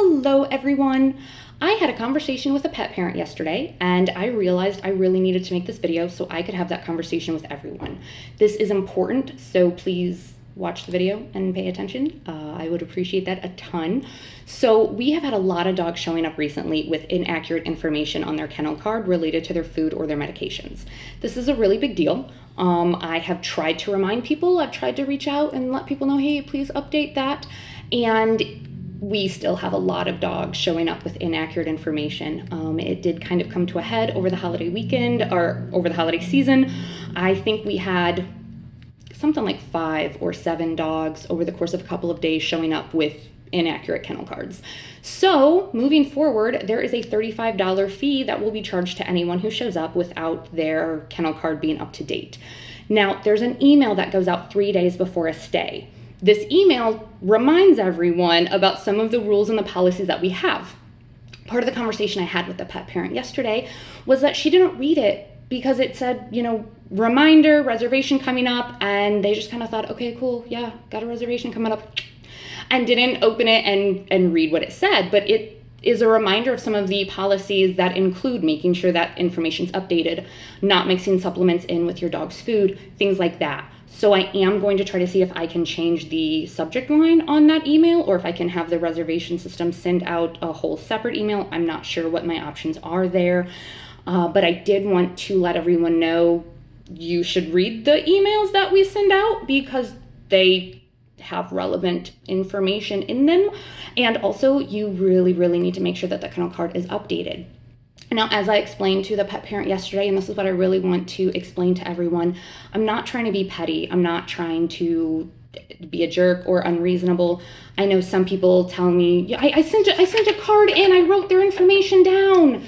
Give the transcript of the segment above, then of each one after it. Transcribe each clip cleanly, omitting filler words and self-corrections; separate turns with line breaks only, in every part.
Hello everyone! I had a conversation with a pet parent yesterday and I realized I really needed to make this video so I could have that conversation with everyone. This is important, so please watch the video and pay attention. I would appreciate that a ton. So we have had a lot of dogs showing up recently with inaccurate information on their kennel card related to their food or their medications. This is a really big deal. I have tried to remind people, I've tried to reach out and let people know, hey, please update that. And we still have a lot of dogs showing up with inaccurate information. It did kind of come to a head over the holiday weekend or over the holiday season. I think we had something like 5 or 7 dogs over the course of a couple of days showing up with inaccurate kennel cards. So moving forward, there is a $35 fee that will be charged to anyone who shows up without their kennel card being up to date. Now, there's an email that goes out 3 days before a stay. This email reminds everyone about some of the rules and the policies that we have. Part of the conversation I had with the pet parent yesterday was that she didn't read it because it said, reminder, reservation coming up, and they just kind of thought, okay, cool, yeah, got a reservation coming up, and didn't open it and read what it said. But it is a reminder of some of the policies that include making sure that information's updated, not mixing supplements in with your dog's food, things like that. So I am going to try to see if I can change the subject line on that email or if I can have the reservation system send out a whole separate email. I'm not sure what my options are there, but I did want to let everyone know you should read the emails that we send out because they have relevant information in them. And also you really, really need to make sure that the kennel card is updated. Now, as I explained to the pet parent yesterday, and this is what I really want to explain to everyone, I'm not trying to be petty. I'm not trying to be a jerk or unreasonable. I know some people tell me, yeah, I sent a card in, I wrote their information down.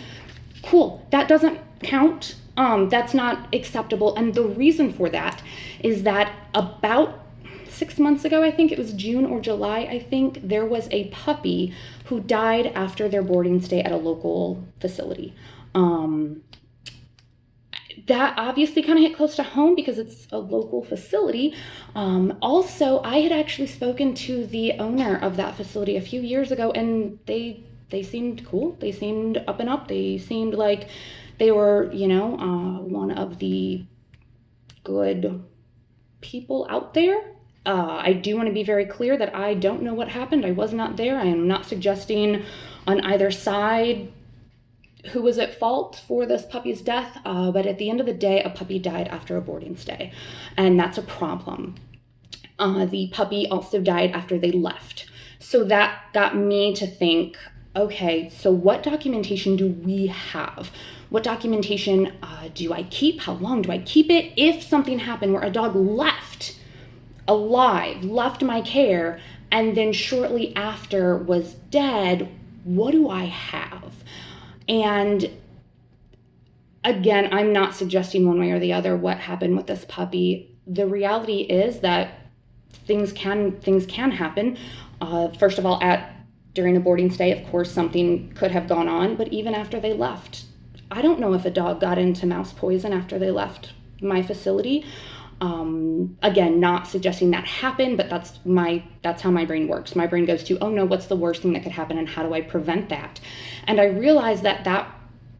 Cool, that doesn't count. That's not acceptable. And the reason for that is that about 6 months ago, I think it was June or July, I think, there was a puppy who died after their boarding stay at a local facility. That obviously kind of hit close to home because it's a local facility. Also, I had actually spoken to the owner of that facility a few years ago, and they seemed cool. They seemed up and up. They seemed like they were, one of the good people out there. I do want to be very clear that I don't know what happened. I was not there. I am not suggesting on either side who was at fault for this puppy's death, but at the end of the day, a puppy died after a boarding stay, and that's a problem. The puppy also died after they left. So that got me to think, okay, so what documentation do we have? What documentation do I keep? How long do I keep it? If something happened where a dog left alive, left my care, and then shortly after was dead, what do I have? And again, I'm not suggesting one way or the other what happened with this puppy. The reality is that things can happen. First of all, during a boarding stay, of course, something could have gone on, but even after they left, I don't know if a dog got into mouse poison after they left my facility. Again, not suggesting that happened, but that's how my brain works. My brain goes to, oh no, what's the worst thing that could happen and how do I prevent that? And I realized that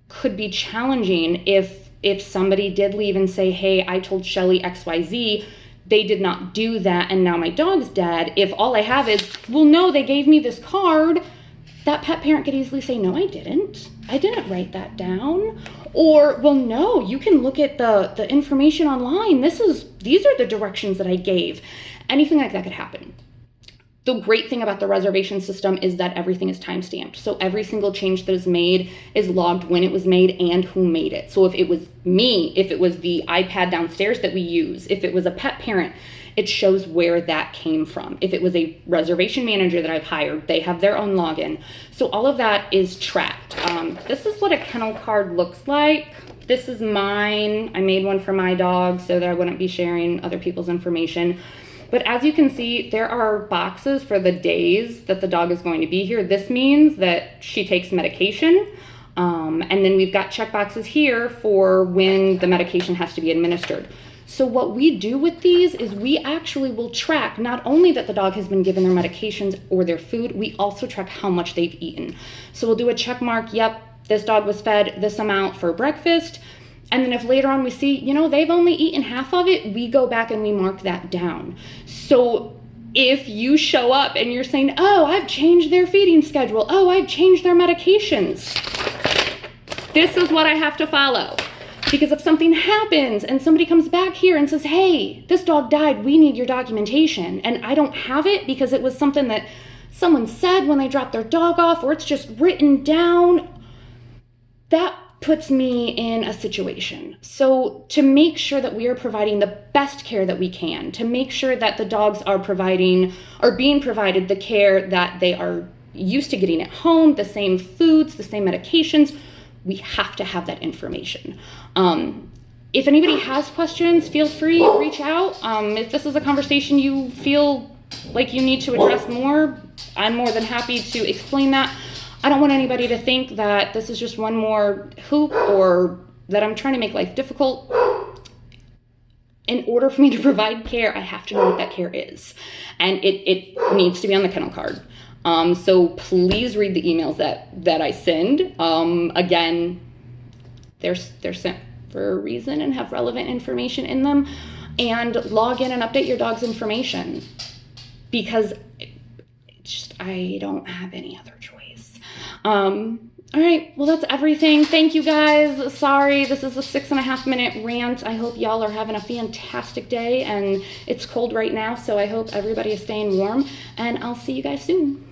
could be challenging if somebody did leave and say, hey, I told Shelly XYZ, they did not do that, and now my dog's dead. If all I have is, well, no, they gave me this card, that pet parent could easily say, no, I didn't write that down. Or, well, no, you can look at the information online. These are the directions that I gave. Anything like that could happen. The great thing about the reservation system is that everything is timestamped. So every single change that is made is logged when it was made and who made it. So if it was me, if it was the iPad downstairs that we use, if it was a pet parent, it shows where that came from. If it was a reservation manager that I've hired, they have their own login. So all of that is tracked. This is what a kennel card looks like. This is mine. I made one for my dog so that I wouldn't be sharing other people's information. But as you can see, there are boxes for the days that the dog is going to be here. This means that she takes medication. And then we've got check boxes here for when the medication has to be administered. So what we do with these is we actually will track not only that the dog has been given their medications or their food, we also track how much they've eaten. So we'll do a check mark, yep, this dog was fed this amount for breakfast. And then if later on we see, you know, they've only eaten half of it, we go back and we mark that down. So if you show up and you're saying, oh, I've changed their feeding schedule, oh, I've changed their medications, this is what I have to follow. Because if something happens and somebody comes back here and says, hey, this dog died, we need your documentation, and I don't have it because it was something that someone said when they dropped their dog off, or it's just written down, that puts me in a situation. So to make sure that we are providing the best care that we can, to make sure that the dogs are being provided the care that they are used to getting at home, the same foods, the same medications, we have to have that information. If anybody has questions, feel free to reach out. If this is a conversation you feel like you need to address more, I'm more than happy to explain that. I don't want anybody to think that this is just one more hoop or that I'm trying to make life difficult. In order for me to provide care, I have to know what that care is. And it needs to be on the kennel card. So please read the emails that I send. Again, they're sent for a reason and have relevant information in them. And log in and update your dog's information. Because I don't have any other choice. All right, well, that's everything. Thank you guys. Sorry, this is a 6.5 minute rant. I hope y'all are having a fantastic day, and it's cold right now, so I hope everybody is staying warm, and I'll see you guys soon.